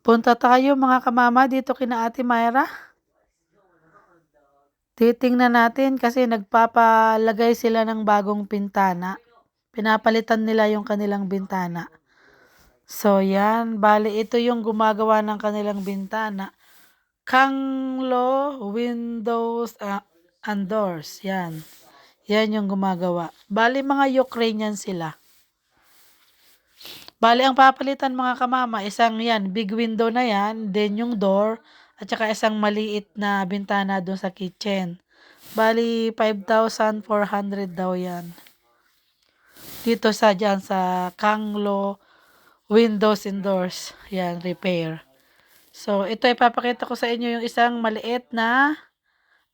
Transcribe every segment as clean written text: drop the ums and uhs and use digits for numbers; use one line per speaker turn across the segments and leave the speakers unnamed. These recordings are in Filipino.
Punta tayo mga kamama dito kina Ate Myra. Titingnan natin kasi nagpapalagay sila ng bagong bintana. Pinapalitan nila yung kanilang bintana. So yan, bali ito yung gumagawa ng kanilang bintana. Kanglo Windows and Doors. Yan. Yan yung gumagawa. Bali mga Ukrainian sila. Bali ang papalitan mga kamama, isang yan, big window na yan, then yung door, at saka isang maliit na bintana doon sa kitchen. Bali 5,400 daw yan. Dito sa dyan sa Kanglo Windows and Doors. Yan, repair. So ito ipapakita ko sa inyo yung isang maliit na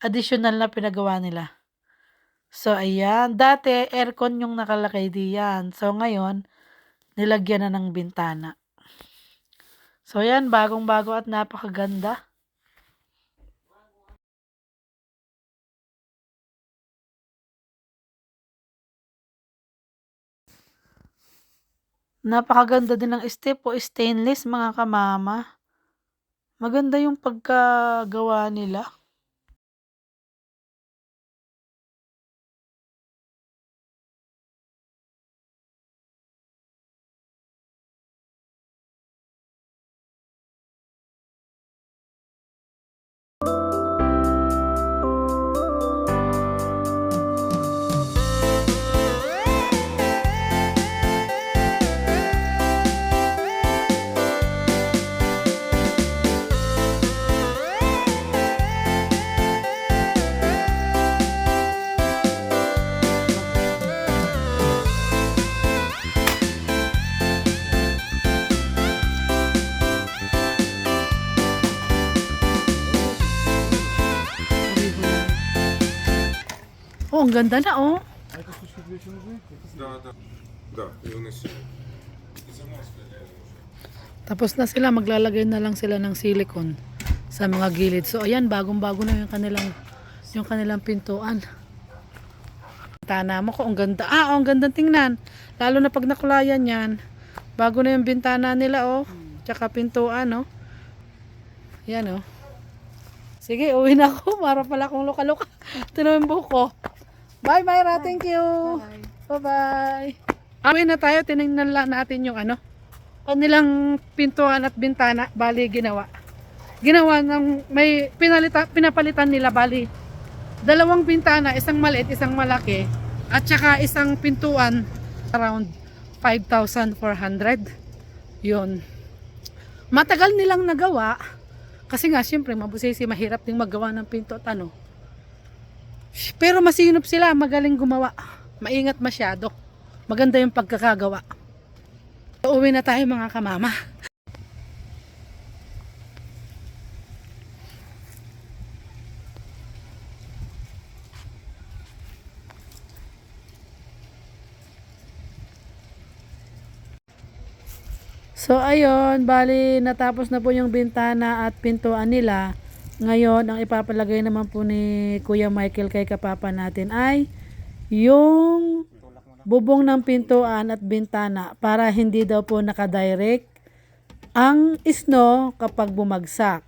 additional na pinagawa nila. So ayan, dati aircon yung nakalagay diyan. So ngayon, nilagyan na ng bintana. So yan, bagong-bago at napakaganda. Napakaganda din ng step o stainless mga kamama. Maganda yung pagkagawa nila. Oh, ang ganda na oh.
Да, и унеси.
Tapos na sila, maglalagay na lang sila ng silicone sa mga gilid. So ayan, bagong-bago na yung kanilang pintuan. Bintana mo ko, ang ganda. Ang ganda tingnan. Lalo na pag nakulayan yan. Bago na yung bintana nila oh. Tsaka pintuan oh. Yan oh. Sige, uwi na ako. Para pala akong luka-luka. Tinuwi yung buko. Bye, Myra. Thank you. Bye-bye. Uwi na tayo. Tinignan lang natin yung kanilang pintuan at bintana. Bali, ginawa ng may pinapalitan nila. Bali, dalawang bintana. Isang maliit, isang malaki. At saka isang pintuan. Around 5,400. Yun. Matagal nilang nagawa. Kasi nga, syempre, mabusisi, mahirap ding maggawa ng pinto at ano. Pero masinop sila, magaling gumawa. Maingat masyado. Maganda yung pagkakagawa. Uuwi na tayo mga kamama. So ayun, bali natapos na po yung bintana at pintuan nila. Ngayon, ang ipapalagay naman po ni Kuya Michael kay kapapa natin ay yung bubong ng pintuan at bintana para hindi daw po nakadirect ang snow kapag bumagsak.